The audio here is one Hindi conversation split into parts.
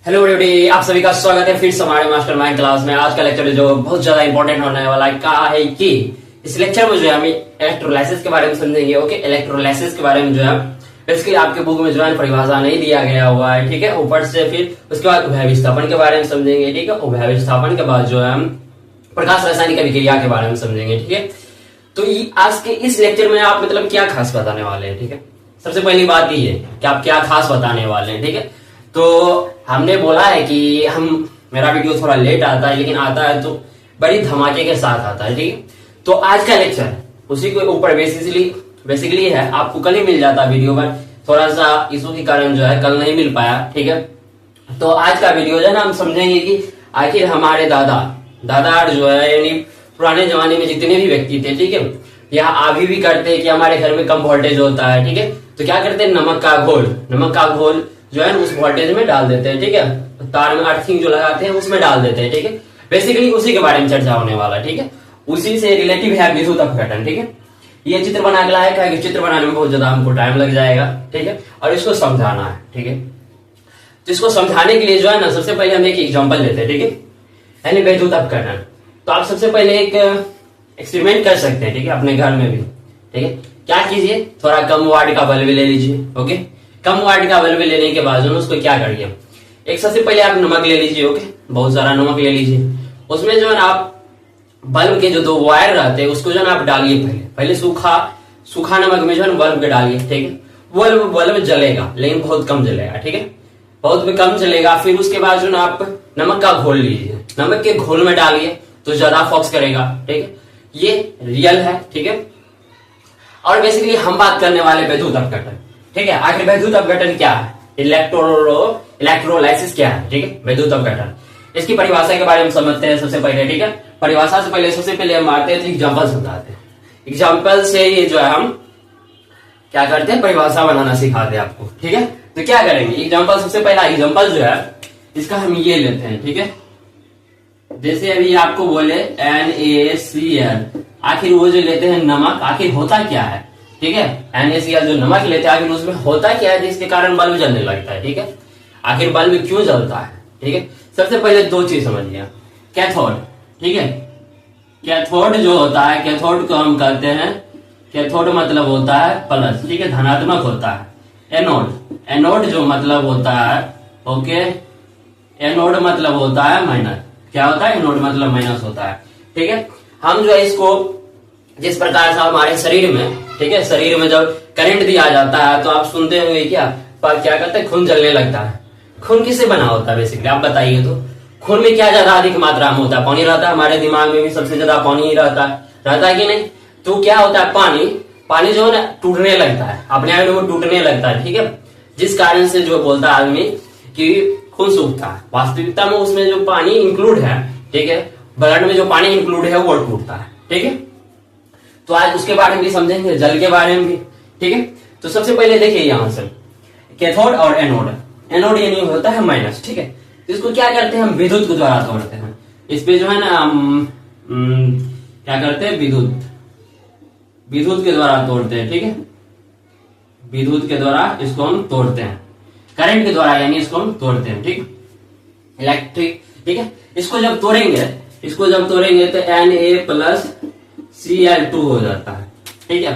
हेलो एवरीबॉडी, आप सभी का स्वागत है फिर से हमारे मास्टरमाइंड क्लास में। आज का लेक्चर जो बहुत ज्यादा इंपॉर्टेंट होने वाला है क्या है कि इस लेक्चर में जो है हम इलेक्ट्रोलाइसिस के बारे में समझेंगे। ओके, इलेक्ट्रोलाइसिस के बारे में जो है बेसिकली आपके बुक में जो है परिभाषा नहीं दिया गया हुआ है, ठीक है। ऊपर से फिर उसके बाद उभय विस्थापन के बारे में समझेंगे, ठीक है। उभय विस्थापन के बाद जो है हम प्रकाश रासायनिक अभिक्रिया के बारे में समझेंगे, ठीक है। तो आज के इस लेक्चर में आप मतलब क्या खास बताने वाले हैं, ठीक है। सबसे पहली बात ये है कि आप क्या खास बताने वाले हैं, ठीक है। तो हमने बोला है कि मेरा वीडियो थोड़ा लेट आता है, लेकिन आता है तो बड़ी धमाके के साथ आता है, ठीक है। तो आज का लेक्चर उसी के ऊपर बेसिकली है। आपको कल ही मिल जाता वीडियो, पर थोड़ा सा इशू के कारण जो है कल नहीं मिल पाया, ठीक है। तो आज का वीडियो जो है ना हम समझेंगे कि आखिर हमारे दादा जो है यानी पुराने जमाने में जितने भी व्यक्ति थे, ठीक है, या अभी भी करते हैं कि हमारे घर में कम वोल्टेज होता है, ठीक है। तो क्या करते हैं, नमक का घोल जो है उस वोल्टेज में डाल देते हैं, ठीक है। तार में अर्थिंग जो लगाते हैं उसमें डाल देते हैं, ठीक है। बेसिकली उसी के बारे में चर्चा होने वाला है, ठीक है। उसी से रिलेटिव है विद्युत अपघटन, ठीक है। ये चित्र बना के लाया है, चित्र बनाने में बहुत ज्यादा हमको टाइम लग जाएगा, ठीक है। और इसको समझाना है, ठीक है। तो इसको समझाने के लिए जो है ना सबसे पहले हम एक एग्जाम्पल लेते हैं, ठीक है, यानी विद्युत अपघटन। तो आप सबसे पहले एक एक्सपेरिमेंट कर सकते हैं, ठीक है, अपने घर में भी, ठीक है। क्या कीजिए, थोड़ा कम वाट का बल्ब ले लीजिए, ओके। कम वाट का बल्ब लेने के बाद उसको क्या करिए, एक सबसे पहले आप नमक ले लीजिए, ओके, बहुत सारा नमक ले लीजिए। उसमें जो है ना आप बल्ब के जो दो वायर रहते हैं उसको जो है ना आप डालिए, पहले सूखा नमक में जो है बल्ब के डालिए, ठीक है। बल्ब जलेगा लेकिन बहुत कम जलेगा, ठीक है, बहुत कम जलेगा। फिर उसके बाद जो ना आप नमक का घोल लीजिए, नमक के घोल में डालिए तो ज्यादा फोकस करेगा, ठीक है। ये रियल है, ठीक है। और बेसिकली हम बात करने वाले विद्युत अपघटन, ठीक है। आखिर विद्युत अपघटन क्या है, इलेक्ट्रोलाइसिस क्या है, ठीक है, विद्युत अपघटन। इसकी परिभाषा के बारे में समझते हैं सबसे पहले, ठीक है। परिभाषा से पहले सबसे पहले हम मारते हैं तो एग्जाम्पल समझाते हैं। एग्जाम्पल से ये जो है हम क्या करते हैं, परिभाषा बनाना सिखाते हैं आपको, ठीक है। तो क्या करेंगे, एग्जाम्पल सबसे पहला एग्जाम्पल जो है इसका हम ये लेते हैं, ठीक है। जैसे अभी आपको बोले NaCl, आखिर वो जो लेते हैं नमक, आखिर होता क्या है, ठीक है। NaCl जो नमक लेते हैं आखिर उसमें होता क्या है जिसके कारण बल्ब जलने लगता है, ठीक है। आखिर बल्ब क्यों जलता है, ठीक है। सबसे पहले दो चीज समझिए, कैथोड, ठीक है। कैथोड जो होता है, कैथोड को हम कहते हैं, कैथोड मतलब होता है प्लस, ठीक है, धनात्मक होता है। एनोड जो मतलब होता है, ओके, एनोड मतलब होता है माइनस। क्या होता है, एनोड मतलब माइनस होता है, ठीक है। हम जो है इसको जिस प्रकार से हमारे शरीर में, ठीक है, शरीर में जब करंट दिया जाता है तो आप सुनते होंगे क्या करते हैं, खून जलने लगता है। खून किससे बना होता है बेसिकली आप बताइए तो। खून में क्या ज्यादा अधिक मात्रा में होता है, पानी रहता है। हमारे दिमाग में भी सबसे ज्यादा पानी ही रहता है कि नहीं। तो क्या होता है, पानी जो है ना टूटने लगता है, अपने आप में टूटने लगता है, ठीक है। जिस कारण से जो बोलता है आदमी कि खून सूखता है, वास्तविकता में उसमें जो पानी इंक्लूड है, ठीक है, ब्लड में जो पानी इंक्लूड है वो टूटता है, ठीक है। तो आज उसके बारे में भी समझेंगे, जल के बारे में भी, ठीक है। तो सबसे पहले देखिए यहां से कैथोड और एनोड यानी होता है माइनस, ठीक है। तो इसको क्या करते हैं, हम विद्युत के द्वारा तोड़ते हैं। इस पे जो है ना हम क्या करते हैं, विद्युत के द्वारा तोड़ते हैं, ठीक है। विद्युत के द्वारा इसको हम तोड़ते हैं, करंट के द्वारा यानी इसको हम तोड़ते हैं, ठीक, इलेक्ट्रिक, ठीक है। इसको जब तोड़ेंगे तो Na+Cl2 हो जाता है, ठीक है।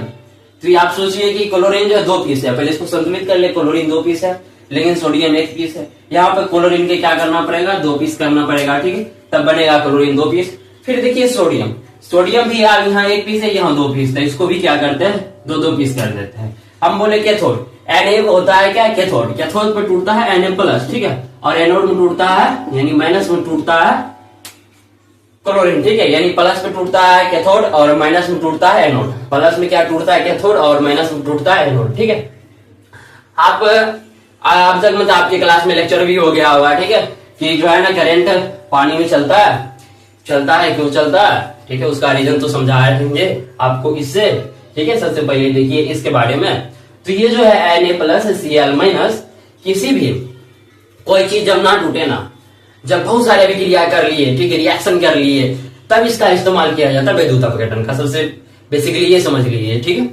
तो ये आप सोचिए कि क्लोरीन जो है 2 पीस है, पहले इसको संतुलित कर ले, क्लोरीन 2 पीस है लेकिन सोडियम 1 पीस है। यहाँ पे क्लोरीन के क्या करना पड़ेगा, 2 पीस करना पड़ेगा, ठीक है, तब बनेगा क्लोरीन 2 पीस। फिर देखिए सोडियम भी यार यहाँ 1 पीस है, यहाँ 2 पीस है, इसको भी क्या करते हैं, 2 पीस कर देते हैं। हम बोले कैथोड, Na होता है क्या, कैथोड पे टूटता है Na+, ठीक है, और एनोड में टूटता है यानी माइनस में टूटता है क्लोरीन, ठीक है, यानी प्लस में टूटता है कैथोड और माइनस में टूटता है एनोड। प्लस में क्या टूटता है, कैथोड, और माइनस में टूटता है एनोड, ठीक है। आप जब मतलब आपकी क्लास में लेक्चर भी हो गया होगा, ठीक है, कि जो है ना करंट पानी में चलता है क्यों चलता है, ठीक है, उसका रीजन तो समझाए देंगे आपको इससे, ठीक है। सबसे पहले देखिए इसके बारे में, तो ये जो है Na+Cl- किसी भी कोई चीज जब ना टूटे ना, जब बहुत सारे अभिक्रिया कर लिए, ठीक है, रिएक्शन कर लिए, तब इसका इस्तेमाल किया जाता है विद्युत अपघटन का। सबसे बेसिकली ये समझ लीजिए, ठीक है।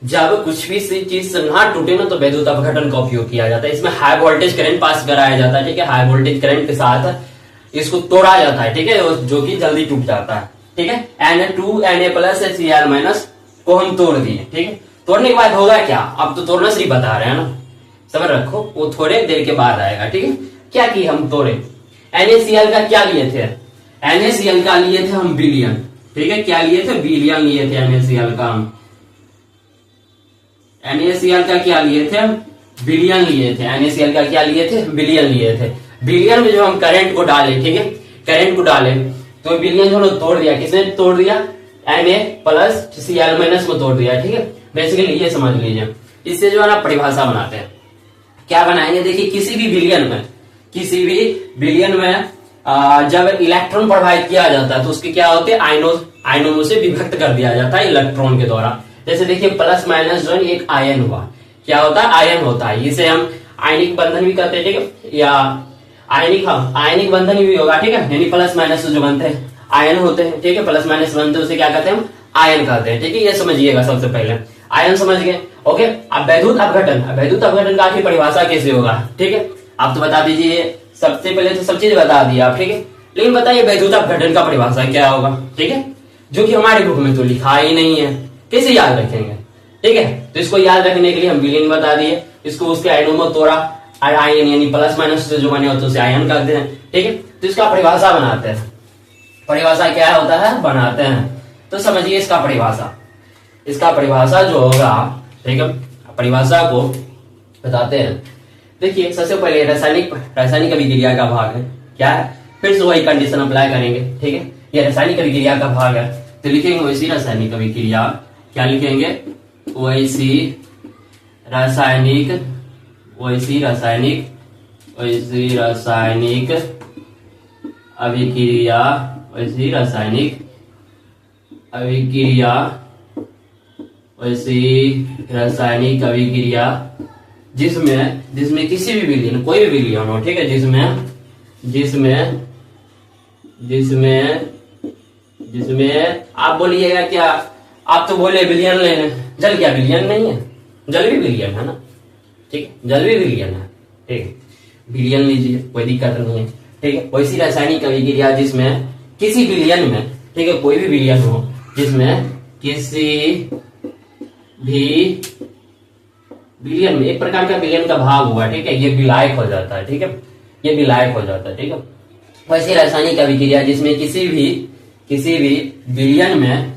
जब कुछ भी सी चीज ना टूटे ना तो वैद्युत अपघटन का उपयोग किया जाता है। इसमें हाई वोल्टेज करंट पास कराया जाता है, ठीक है। हाई वोल्टेज करंट के साथ इसको तोड़ा जाता है, ठीक है, जो कि जल्दी टूट जाता है, ठीक है। Na2Na+ Cl- को हम तोड़ दिए, ठीक है। तोड़ने के बाद होगा क्या, अब तो तोड़ना सिर्फ बता रहे हैं ना, समझ रखो, वो थोड़े देर के बाद आएगा, ठीक है। क्या किए हम तोड़े, NaCl का क्या लिए थे, NaCl का लिए थे हम बिलियन, ठीक है। क्या लिए थे, बिलियन लिए थे NaCl का हम, NaCl का क्या लिए थे, बिलियन लिए थे। NaCl का क्या लिए थे, बिलियन लिए थे। बिलियन में जो हम करंट को डाले, ठीक है, करंट को डाले तो बिलियन जो तोड़ दिया, किसने तोड़ दिया, Na+Cl- को तोड़ दिया, ठीक है। बेसिकली ये समझ लीजिए, इससे जो है ना परिभाषा बनाते हैं, क्या बनाएंगे, देखिए किसी भी बिलियन में जब इलेक्ट्रॉन प्रवाहित किया जाता है तो उसके क्या होते हैं, आयनों से विभक्त कर दिया जाता है इलेक्ट्रॉन के द्वारा। जैसे देखिए प्लस माइनस जो एक आयन हुआ, क्या होता है, आयन होता है, इसे हम आयनिक बंधन भी कहते हैं, ठीक है, या आयनिक बंधन भी होगा, ठीक है। यानी प्लस माइनस जो बनते हैं आयन होते हैं, ठीक है, प्लस माइनस बनते हैं उसे क्या कहते हैं, हम आयन कहते हैं, ठीक है। ये समझिएगा सबसे पहले, आयन समझ गए, ओके। अब वैद्युत अपघटन का आखिर परिभाषा कैसे होगा, ठीक है। आप तो बता दीजिए, सबसे पहले तो सब चीज बता दिया आप, ठीक है, लेकिन बताइए वैद्युत अपघटन का परिभाषा क्या होगा, ठीक है, जो कि हमारे बुक में तो लिखा ही नहीं है, कैसे याद रखेंगे, ठीक है। तो इसको याद रखने के लिए हम बिलियन बता दिए, इसको उसके आयनों में तोड़ा, आयन यानी प्लस माइनस से जो बने होते उसे आयन कहते हैं, ठीक है। तो इसका परिभाषा बनाते हैं, परिभाषा क्या होता है, बनाते हैं। तो समझिए इसका परिभाषा जो होगा, ठीक है, परिभाषा को बताते हैं। देखिए सबसे पहले रासायनिक अभिक्रिया का भाग है, क्या है, फिर से वही कंडीशन अप्लाई करेंगे, ठीक है। ये रासायनिक अभिक्रिया का भाग है तो लिखेंगे वैसी रासायनिक अभिक्रिया, क्या लिखेंगे, वैसी रासायनिक अभिक्रिया जिसमें किसी भी विलयन, कोई भी विलयन हो, ठीक है, जिसमें आप बोलिएगा क्या, आप तो बोले विलयन लेने, जल क्या विलयन नहीं है, जल भी विलयन है ना, ठीक है, जल भी विलयन है, ठीक है, विलयन लीजिए, कोई दिक्कत नहीं है, ठीक है। वैसी रासायनिक अभिक्रिया जिसमें किसी विलयन में, ठीक है, कोई भी विलयन हो जिसमें किसी भी विलयन में एक प्रकार का विलयन का भाग हुआ, ठीक है, ये विलायक हो जाता है, ठीक है, ये विलायक हो जाता है, ठीक है। वैसी रासायनिक अभिक्रिया जिसमें किसी भी विलयन में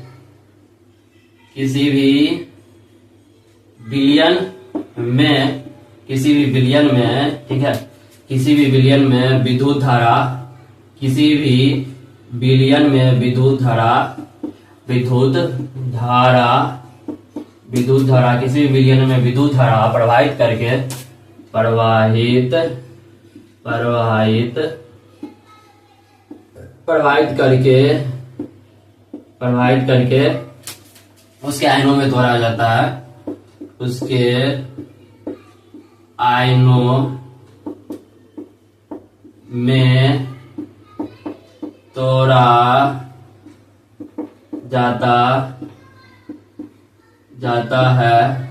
ठीक है, किसी भी विलयन में विद्युत धारा, किसी भी विलयन में विद्युत धारा प्रवाहित करके उसके आयनों में तोड़ा जाता है, उसके आयनों में तोड़ा जाता है।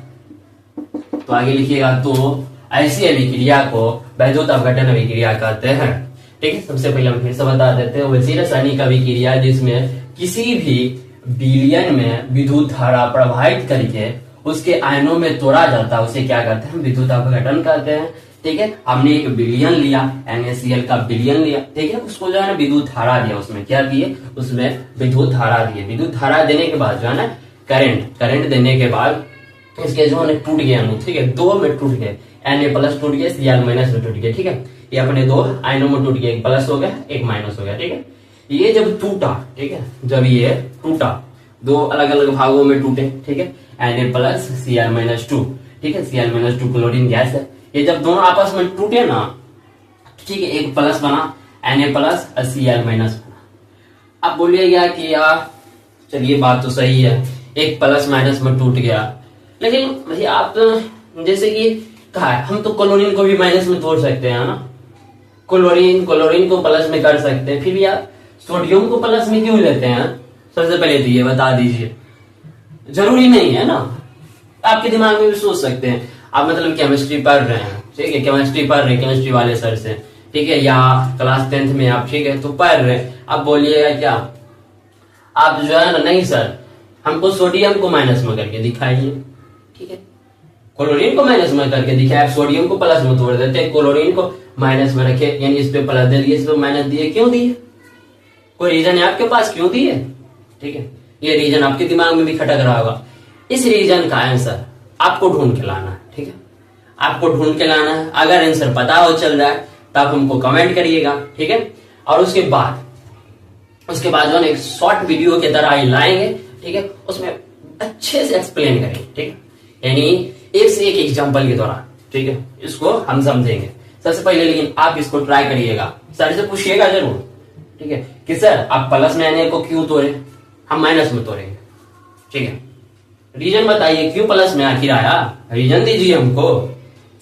तो आगे लिखिएगा, तो ऐसी अभिक्रिया को वैद्युत अपघटन अभिक्रिया कहते हैं, ठीक है। सबसे पहले हम फिर से बता देते हैं, वैसी रासायनिक अभिक्रिया जिसमें किसी भी विलयन में विद्युत धारा प्रवाहित करके उसके आयनों में तोड़ा जाता है, उसे क्या कहते हैं, विद्युत अपघटन कहते हैं, ठीक है। हमने एक विलयन लिया, NaCl का विलयन लिया, ठीक है, उसको जो है ना विद्युत धारा दिया, उसमें क्या दिए, उसमें विद्युत धारा दिए, विद्युत धारा देने के बाद जो है ना करंट देने के बाद इसके जो है टूट गया, ठीक है, दो में टूट गए, Na+ टूट गया, Cl- में टूट गया, ठीक है। ये अपने दो आयनों में टूट गया, एक प्लस हो गया, एक माइनस हो गया, ठीक है। ये जब टूटा, ठीक है, जब ये टूटा, दो अलग अलग भागों में टूटे, ठीक है, Na+ Cl-2, ठीक है, Cl-2 क्लोरीन गैस है। ये जब दोनों आपस में टूटे ना, ठीक है, एक प्लस बना Na+ और Cl- बना। अब बोलिएगा कि यार चलिए बात तो सही है, एक प्लस माइनस में टूट गया, लेकिन भैया आप तो जैसे कि कहा है, हम तो क्लोरीन को भी माइनस में तोड़ सकते हैं ना, क्लोरीन को प्लस में कर सकते हैं, फिर भी आप सोडियम को प्लस में क्यों लेते हैं? सबसे पहले तो ये बता दीजिए, जरूरी नहीं है ना, आपके दिमाग में भी सोच सकते हैं, आप मतलब केमिस्ट्री पढ़ रहे हैं, ठीक है, केमिस्ट्री पढ़ रहे हैं केमिस्ट्री वाले सर से, ठीक है, या क्लास 10th में आप, ठीक है, तो पढ़ रहे हैं। आप बोलिएगा क्या, आप जो है ना, नहीं सर हमको सोडियम को माइनस में करके दिखाइए, ठीक है, क्लोरीन को माइनस में करके दिखाए, आप सोडियम को प्लस में तोड़ देते हैं, क्लोरीन को माइनस में रखे, यानी इस पे प्लस दे दिए, इस पे माइनस दिए, क्यों दिए? कोई रीजन है आपके पास क्यों दिए? ठीक है, ये रीजन आपके दिमाग में भी खटक रहा होगा। इस रीजन का आंसर आपको ढूंढ के लाना है, ठीक है, आपको ढूंढ के लाना है। अगर आंसर पता हो चल रहा है तो आप हमको कमेंट करिएगा, ठीक है, और उसके बाद जो है एक शॉर्ट वीडियो की तरह ही लाएंगे, ठीक है, उसमें अच्छे से एक्सप्लेन करेंगे, ठीक है, यानी एक से एक एग्जाम्पल के द्वारा, ठीक है, इसको हम समझेंगे। सबसे पहले लेकिन आप इसको ट्राई करिएगा, सर से पूछिएगा जरूर, ठीक है, कि सर आप प्लस में आने को क्यों तोड़े, हम माइनस में तोड़ेंगे, ठीक है, रीजन बताइए क्यों प्लस में आखिर आया, रीजन दीजिए हमको।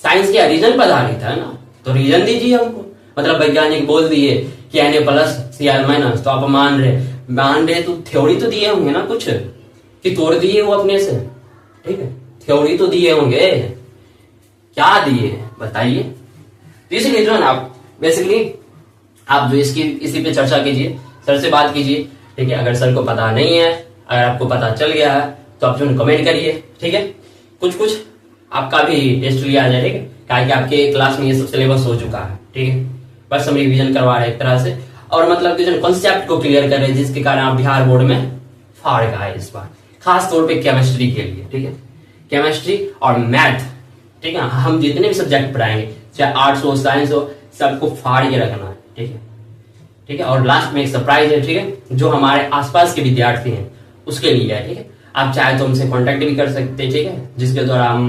साइंस के रीजन पर आधारित है ना, तो रीजन दीजिए हमको। मतलब वैज्ञानिक बोल दिए कि Na प्लस Cl माइनस, तो आप मान रहे तो थ्योरी तो दिए होंगे ना कुछ, कि तोड़ दिए वो अपने से, ठीक है, थ्योरी तो दिए होंगे, क्या दिए बताइए। तो इसलिए जो है ना, आप बेसिकली आप जो इसी पे चर्चा कीजिए, सर से बात कीजिए, ठीक है, अगर सर को पता नहीं है, अगर आपको पता चल गया है तो आप जो कमेंट करिए, ठीक है, कुछ आपका भी टेस्ट लिया जाए, ठीक है, क्या आपके क्लास में ये सब सिलेबस हो चुका है, ठीक है, बस हम रिवीजन करवा रहे हैं एक तरह से, और मतलब कि जो कॉन्सेप्ट को क्लियर कर रहे हैं, जिसके कारण आप बिहार बोर्ड में फाड़ गए इस बार, खास तौर पे केमिस्ट्री के लिए, ठीक है, केमिस्ट्री और मैथ, ठीक है, हम जितने भी सब्जेक्ट पढ़ाएंगे, चाहे आर्ट्स हो साइंस हो, सबको फाड़ के रखना है, ठीक है, ठीक है, और लास्ट में एक सरप्राइज है, ठीक है, जो हमारे आसपास के विद्यार्थी हैं उसके लिए है, ठीक है, आप चाहे तो हमसे कॉन्टेक्ट भी कर सकते हैं, ठीक है, जिसके द्वारा हम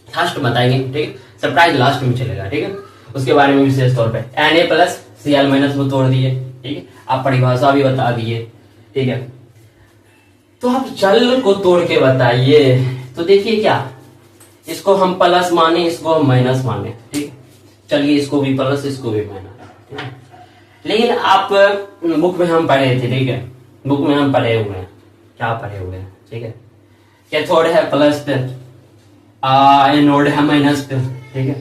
लास्ट बताएंगे, ठीक है, सरप्राइज लास्ट में चलेगा, ठीक है, उसके बारे में विशेष तौर पे Na प्लस Cl माइनस में तोड़ दिए, ठीक है, आप परिभाषा भी बता दिए, ठीक है, तो आप जल को तोड़ के बताइए। तो देखिए क्या, इसको हम प्लस माने, इसको हम माइनस माने, ठीक है, चलिए इसको भी प्लस इसको भी माइनस, ठीक है, लेकिन आप बुक में हम पढ़े थे, ठीक है, बुक में हम पढ़े हुए हैं, क्या पढ़े हुए हैं, ठीक है, कैथोड है प्लस पे, एनोड है माइनस पे, ठीक है,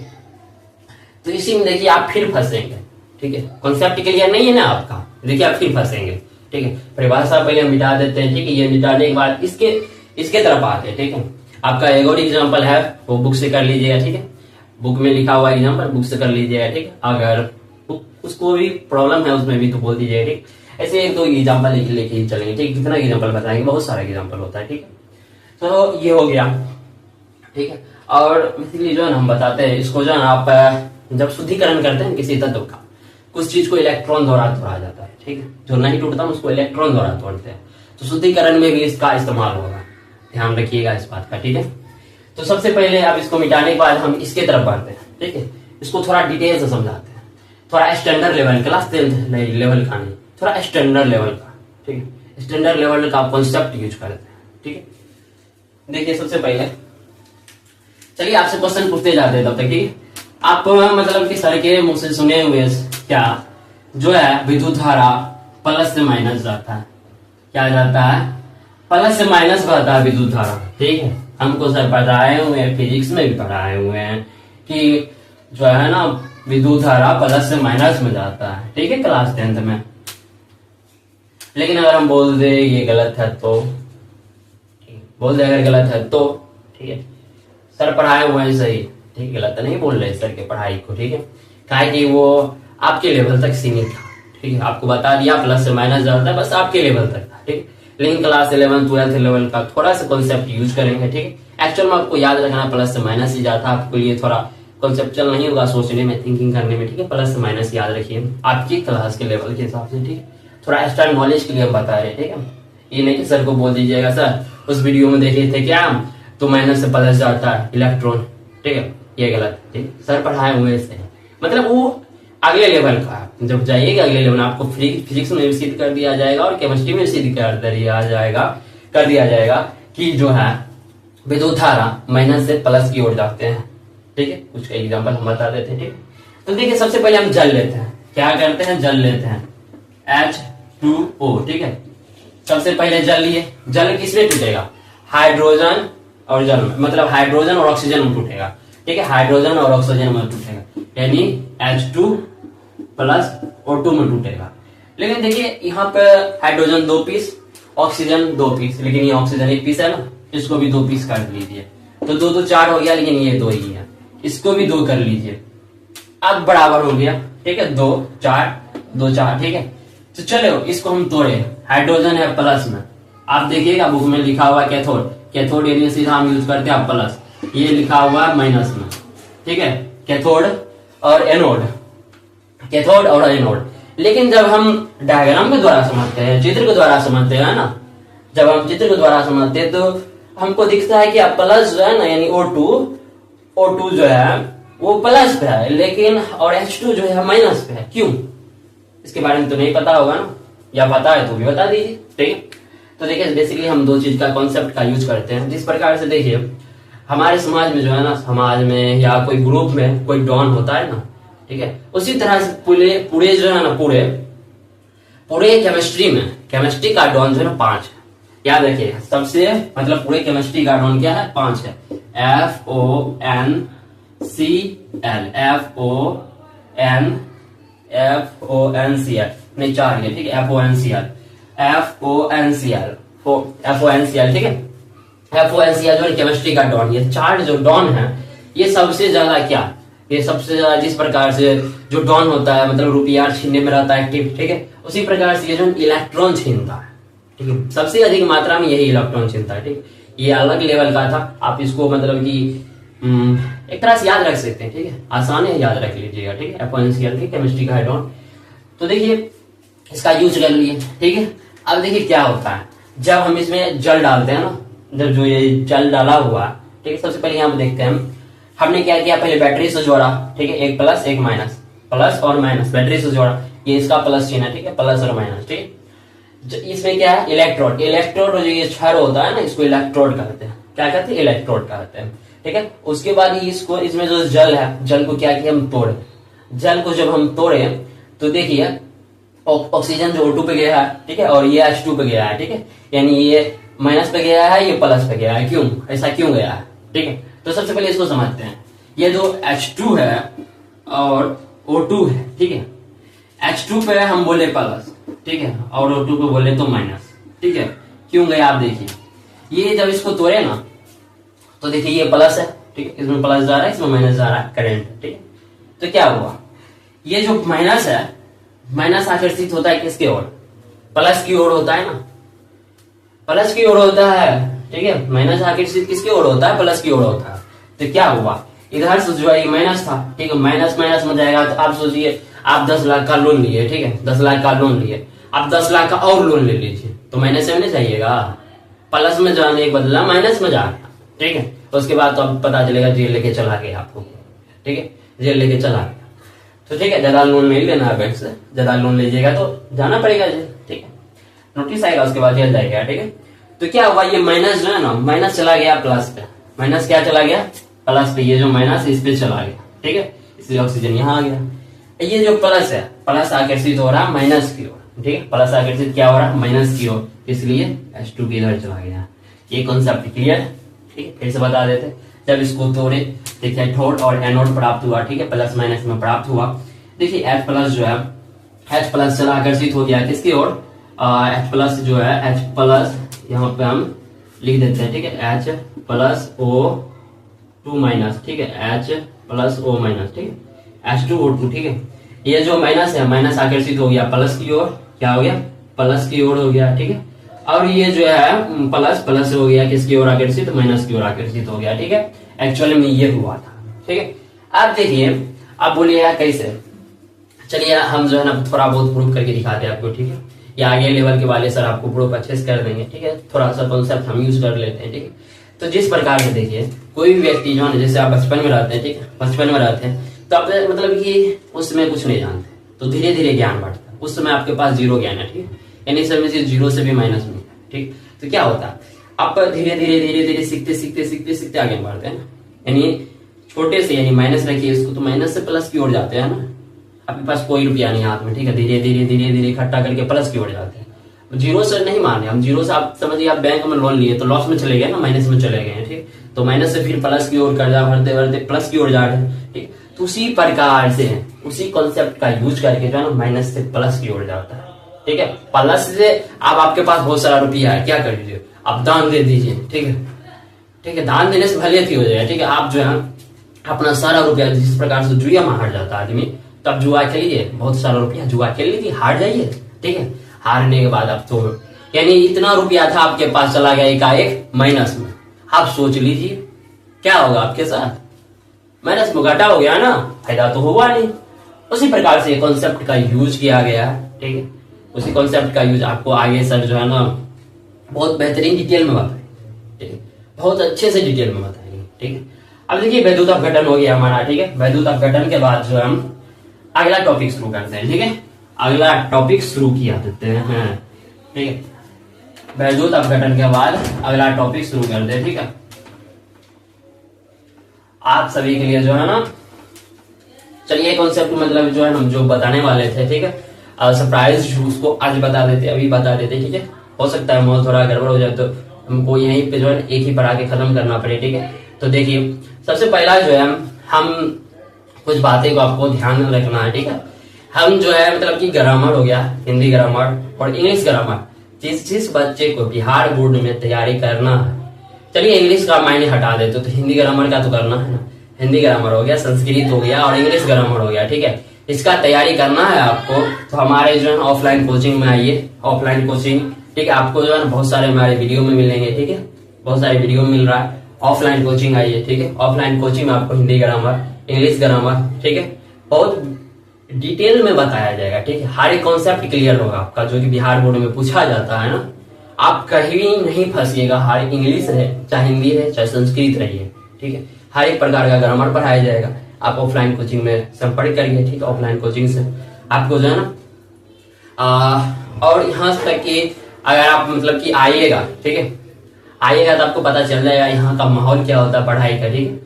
तो इसी में देखिए आप फिर फंसेंगे, ठीक है, कॉन्सेप्ट क्लियर नहीं है ना आपका, देखिए आप फिर फंसेंगे, ठीक है, परिभाषा पहले हम मिटा देते हैं, ठीक है, ये मिटाने के बाद इसके तरफ आते हैं, ठीक है, आपका एक और एग्जाम्पल है वो बुक से कर लीजिएगा, ठीक है, बुक में लिखा हुआ एग्जाम्पल बुक से कर लीजिएगा, ठीक है, अगर उसको भी प्रॉब्लम है उसमें भी तो बोल दीजिएगा, ठीक, ऐसे एक दो एग्जाम्पल लेके ही चलेंगे, ठीक, कितना एग्जाम्पल बताएंगे, बहुत सारा एग्जाम्पल होता है, ठीक है, तो ये हो गया, ठीक है, और बेसिकली जो है ना हम बताते हैं इसको, जो है ना आप जब शुद्धिकरण करते हैं किसी तत्व का, कुछ चीज को इलेक्ट्रॉन द्वारा तोड़ा जाता है, ठीक है, जो नहीं टूटता उसको इलेक्ट्रॉन द्वारा तोड़ते हैं, तो शुद्धिकरण में भी इसका इस्तेमाल होगा, ध्यान रखिएगा इस बात का, ठीक है। तो सबसे पहले अब इसको मिटाने के बाद हम इसके तरफ बढ़ते हैं, ठीक है, इसको थोड़ा डिटेल से समझाते हैं, थोड़ा standard level, class 10th level का नहीं, थोड़ा स्टैंडर्ड लेवल का, ठीक है, स्टैंडर्ड लेवल का कॉन्सेप्ट यूज करते हैं, ठीक है। देखिए सबसे पहले चलिए आपसे क्वेश्चन पूछते जाते हैं तब तक, ठीक है, आप मतलब कि सर के मुंह से सुने हुए क्या जो है विद्युत धारा प्लस से माइनस जाता है, क्या जाता है, प्लस से माइनस बढ़ता है विद्युत धारा, ठीक है, हमको सर पढ़ाए हुए हैं, फिजिक्स में भी पढ़ाए हुए हैं कि जो है ना विद्युत धारा प्लस से माइनस में जाता है, ठीक है, क्लास 10th में। लेकिन अगर हम बोल दे ये गलत है तो, बोल दे अगर गलत है तो, ठीक है, सर पढ़ाए हुए हैं सही, ठीक, गलत नहीं बोल रहे सर के पढ़ाई को, ठीक है, काहे कि वो आपके लेवल तक सीमित था, ठीक है, आपको बता दिया प्लस से माइनस जाता है, बस आपके लेवल तक था, ठीक, लेकिन क्लास 11 12th लेवल का थोड़ा सा कॉन्सेप्ट यूज करेंगे, ठीक है, एक्चुअल में आपको याद रखना प्लस से माइनस ही जाता है, आपको ये थोड़ा कॉन्सेप्चुअल नहीं होगा सोचने में, थिंकिंग करने में, ठीक है, प्लस से माइनस याद रखिए आपकी क्लास के लेवल के हिसाब से, ठीक है, थोड़ा एक्स्ट्रा नॉलेज के लिए हम बता रहे, ठीक है, ये नहीं कि सर को बोल दीजिएगा सर उस वीडियो में देखे थे क्या तो माइनस से प्लस जाता है इलेक्ट्रॉन, ठीक है, ये गलत, ठीक, सर पढ़ाए हुए से मतलब वो अगले लेवल का, जब जाइएगा अगले लेवल आपको फिजिक्स में भी सिद्ध कर दिया जाएगा और केमिस्ट्री में सिद्ध कर दिया जाएगा कि जो है विद्युत धारा माइनस से प्लस की ओर जाते हैं, ठीक है, कुछ एग्जाम्पल हम बता देते हैं, ठीक, तो देखिए सबसे पहले हम जल लेते हैं, क्या करते हैं, जल लेते हैं H2O, ठीक है, सबसे पहले जल लिए, जल किसमें टूटेगा, हाइड्रोजन और जल में, मतलब हाइड्रोजन और ऑक्सीजन में टूटेगा, ठीक है, हाइड्रोजन और ऑक्सीजन में टूटेगा, यानी H2 प्लस O2 में टूटेगा। लेकिन देखिए यहाँ पे हाइड्रोजन 2 पीस, ऑक्सीजन 2 पीस, लेकिन ये ऑक्सीजन 1 पीस है ना, इसको भी 2 पीस कर लीजिए, तो 2 2 4 हो गया, लेकिन ये 2 ही है, इसको भी 2 कर लीजिए, अब बराबर हो गया, ठीक है, 2 4 2 4, ठीक है। तो चलो इसको हम तोड़े, हाइड्रोजन है प्लस में, आप देखिएगा बुक में लिखा हुआ कैथोड, कैथोड यानी सीधा हम यूज करते हैं प्लस, ये लिखा हुआ है माइनस में, ठीक है, कैथोड और एनोड, कैथोड और एनोड। लेकिन जब हम डायग्राम के द्वारा समझते हैं, चित्र के द्वारा समझते हैं ना, जब हम चित्र के द्वारा समझते हैं तो हमको दिखता है कि प्लस जो है ना, यानी O2 जो है वो प्लस पे है, लेकिन और H2 जो है माइनस पे है, क्यों? इसके बारे में तो नहीं पता होगा ना, या पता है तो भी बता दीजिए, ठीक है। तो देखिए बेसिकली हम 2 चीज का कॉन्सेप्ट का यूज करते हैं। जिस प्रकार से देखिए हमारे समाज में जो है ना, समाज में या कोई ग्रुप में कोई डॉन होता है ना, ठीक है, उसी तरह से पूरे जो है ना, पूरे केमिस्ट्री का डॉन जो है ना 5 है, याद रखिए, सबसे मतलब पूरे केमिस्ट्री का डॉन क्या है, 5 है, FONCL नहीं 4 है, ठीक है, FONCL, ठीक है, FONCL जो है केमिस्ट्री का डॉन, ये 4 जो डॉन है, ये सबसे ज्यादा क्या, ये सबसे ज्यादा जिस प्रकार से जो डॉन होता है मतलब रुपया छीनने में रहता है एक्टिव, ठीक है, उसी प्रकार से ये जो इलेक्ट्रॉन छीनता है, ठीक है, सबसे अधिक मात्रा में यही इलेक्ट्रॉन छीनता है, ठीक, ये अलग लेवल का था, आप इसको मतलब कि एक तरह से याद रख सकते हैं, ठीक है, आसान है, याद रख लीजिएगा, ठीक है, FONCL केमिस्ट्री का डॉन। तो देखिए इसका यूज कर लिए, ठीक है। अब देखिए क्या होता है जब हम इसमें जल डालते हैं ना, जब जो ये जल डाला हुआ, ठीक है, सबसे पहले यहाँ पे देखते हैं हमने क्या किया, पहले बैटरी से जोड़ा, ठीक है, एक प्लस एक माइनस, प्लस और माइनस बैटरी से जोड़ा, ये इसका प्लस चिन्ह है, ठीक है, प्लस और माइनस, ठीक। इसमें क्या है, इलेक्ट्रोड जो ये क्षार होता है ना, इसको इलेक्ट्रोड कहते हैं, क्या कहते हैं, इलेक्ट्रोड कहते हैं, ठीक है। उसके बाद इसको इसमें जो जल है, जल को क्या किया हम तोड़े, जल को जब हम तोड़े तो देखिए ऑक्सीजन जो O2 पे गया है, ठीक है, और ये H2 पे गया है, ठीक है, यानी ये माइनस पे गया है, ये प्लस पे गया है, क्यों ऐसा क्यों गया है, ठीक है। तो सबसे पहले इसको समझते हैं, ये जो H2 है और O2 है, ठीक है, H2 पे हम बोले प्लस, ठीक है, और O2 पे बोले तो माइनस, ठीक है, क्यों गया आप देखिए, ये जब इसको तोड़े ना तो देखिए ये प्लस है, ठीक है, इसमें प्लस जा रहा है, इसमें माइनस जा रहा है करंट, ठीक है। तो क्या हुआ, ये जो माइनस है, माइनस आकर्षित होता है किसके ओर, प्लस की ओर होता है ना, प्लस की ओर होता है, ठीक है, माइनस आकर्षित किसकी ओर होता है, प्लस की ओर होता है। तो क्या हुआ, इधर से जो है माइनस था, ठीक है, माइनस माइनस में जाएगा, तो आप सोचिए आप 10 लाख का लोन लिए, ठीक है, 10 लाख का लोन लिए, आप 10 लाख का और लोन ले लीजिए, तो माइनस में नहीं जाइएगा, प्लस में जाने के बदला माइनस में जाना, ठीक है। तो उसके बाद तो अब पता चलेगा जेल लेके चला गया आपको, ठीक है, जेल लेके चला गया, तो ठीक है, ज्यादा लोन नहीं लेना है बैंक से, ज्यादा लोन लीजिएगा तो जाना पड़ेगा जेल, ठीक है, नोटिस आएगा, उसके बाद जेल जाएगा, ठीक है। तो क्या हुआ, ये माइनस जो है ना, माइनस चला गया प्लस पे, माइनस क्या चला गया प्लस पे, ये जो माइनस इस पे चला गया, ठीक है, इसलिए ऑक्सीजन यहाँ आ गया। ये जो प्लस है, प्लस आकर्षित हो रहा है माइनस की ओर, ठीक है, प्लस आकर्षित क्या हो रहा है माइनस की ओर, इसलिए H2 के इधर चला गया। ये कॉन्सेप्ट क्लियर, ठीक है, फिर से बता देते, जब इसको तोड़े देखिए कैथोड और एनोड प्राप्त हुआ, ठीक है, प्लस माइनस में प्राप्त हुआ। देखिए H प्लस जो है, H प्लस चला आकर्षित हो गया किसकी ओर, H प्लस जो है, H प्लस यहाँ पे हम लिख देते हैं, ठीक है, H प्लस O2 माइनस, ठीक है, H प्लस O माइनस, ठीक है, H2O2, ठीक है। ये जो माइनस है, माइनस आकर्षित हो गया प्लस की ओर, क्या हो गया प्लस की ओर हो गया, ठीक है, और ये जो है प्लस प्लस हो गया किसकी ओर आकर्षित, माइनस की ओर आकर्षित हो गया, ठीक है, एक्चुअली में ये हुआ था, ठीक है। अब देखिए, अब बोलिए यार कैसे, चलिए हम जो है ना थोड़ा बहुत प्रूफ करके दिखाते हैं आपको, ठीक है, या आगे लेवल के वाले सर आपको प्रूफ अच्छे से कर देंगे, ठीक है, थोड़ा सा कॉन्सेप्ट हम यूज कर लेते हैं, ठीक है। तो जिस प्रकार से देखिए कोई भी व्यक्ति जो है जैसे आप बचपन में रहते हैं, ठीक है, बचपन में रहते हैं तो आप मतलब कि उस समय कुछ नहीं जानते, तो धीरे धीरे ज्ञान बढ़ता है, उस समय आपके पास जीरो ज्ञान है, ठीक है, यानी समय से जीरो से भी माइनस में, ठीक। तो क्या होता है, आप धीरे धीरे सीखते आगे बढ़ते हैं, यानी छोटे से, यानी माइनस रखिए इसको, तो माइनस से प्लस की ओर जाते हैं ना, आपके पास कोई रुपया नहीं हाथ में, ठीक है, धीरे धीरे इकट्ठा करके प्लस की ओर जाते हैं। जीरो से नहीं माने हम, जीरो से आप समझिए आप बैंक में लोन लिए तो लॉस में चले गए ना, माइनस में चले गए, ठीक। तो माइनस से फिर प्लस की ओर कर्जा भरते भरते प्लस की ओर जा रहे हैं, ठीक। तो उसी प्रकार से उसी कॉन्सेप्ट का यूज करके जो है ना माइनस से प्लस की ओर जाता है, ठीक है। प्लस से अब आपके पास बहुत सारा रुपया है, क्या कर दीजिए, आप दान दे दीजिए, ठीक है, ठीक है। दान देने से भले हो जाएगा, ठीक है। आप जो है अपना सारा रुपया, जिस प्रकार से जुआ में हार जाता है आदमी, तब जुआ खेलिए, बहुत सारा रुपया जुआ खेल लीजिए, हार जाइए, ठीक है। हारने के बाद अब तो यानी इतना रुपया था आपके पास चला गया एकाएक माइनस में, आप सोच लीजिए क्या होगा आपके साथ। माइनस में घाटा हो गया ना, फायदा तो हुआ नहीं। उसी प्रकार से कॉन्सेप्ट का यूज किया गया है, ठीक है। उसी कॉन्सेप्ट का यूज आपको आगे सर जो है ना बहुत बेहतरीन डिटेल में बताएंगे, ठीक है, बहुत अच्छे से डिटेल में बताएंगे, ठीक है। अब देखिए वैद्युत अपघटन हो गया हमारा, ठीक है। वैद्युत अपघटन के बाद जो हम अगला टॉपिक शुरू करते हैं, ठीक है। अगला टॉपिक शुरू किया देते हैं, ठीक है। वैद्युत अपघटन के बाद अगला टॉपिक शुरू करते हैं, ठीक है। आप सभी के लिए जो है ना, चलिए कॉन्सेप्ट मतलब जो है हम जो बताने वाले थे, ठीक है, सरप्राइज उसको आज बता देते, अभी बता देते, ठीक है। हो सकता है मौत थोड़ा गड़बड़ हो जाए तो हमको यहीं पे जो है एक ही पढ़ा के खत्म करना पड़े, ठीक है। तो देखिए सबसे पहला जो है हम कुछ बातें को आपको ध्यान में रखना है, ठीक है। हम जो है मतलब कि ग्रामर हो गया, हिंदी ग्रामर और इंग्लिश ग्रामर, जिस बच्चे को बिहार बोर्ड में तैयारी करना है, चलिए इंग्लिश का मायने हटा देते तो हिंदी ग्रामर का तो करना है ना। हिंदी ग्रामर हो गया, संस्कृत हो गया और इंग्लिश ग्रामर हो गया, ठीक है। इसका तैयारी करना है आपको तो हमारे जो है ऑफलाइन कोचिंग में आइए, ऑफलाइन कोचिंग, ठीक है। आपको जो है बहुत सारे हमारे वीडियो में मिलेंगे, ठीक है, बहुत सारे वीडियो मिल रहा है। ऑफलाइन कोचिंग आइए, ठीक है। ऑफलाइन कोचिंग में आपको हिंदी ग्रामर, इंग्लिश ग्रामर, ठीक है, बहुत डिटेल में बताया जाएगा, ठीक है। हर एक कॉन्सेप्ट क्लियर होगा आपका जो कि बिहार बोर्ड में पूछा जाता है ना। आप कहीं नहीं फंसिएगा, हर इंग्लिश है चाहे हिंदी है चाहे संस्कृत रही है, ठीक है। हर एक प्रकार का ग्रामर पढ़ाया जाएगा। आप ऑफलाइन कोचिंग में संपर्क करिए, ठीक है। ऑफलाइन कोचिंग से आपको जो है ना और यहाँ तक कि अगर आप मतलब कि आइएगा, ठीक है, आइएगा तो आपको पता चल जाएगा यहाँ का माहौल क्या होता है पढ़ाई का, ठीक है।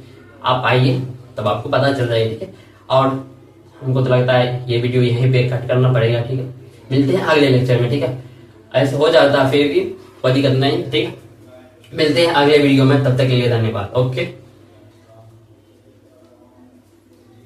आप आइए तब आपको पता चल जाएगा, ठीक है। और हमको तो लगता है ये वीडियो यहीं पे कट करना पड़ेगा, ठीक है। मिलते हैं अगले लेक्चर में, ठीक है। ऐसे हो जाता है फिर भी कोई दिक्कत नहीं, ठीक है। मिलते हैं अगले वीडियो में, तब तक के लिए धन्यवाद, ओके।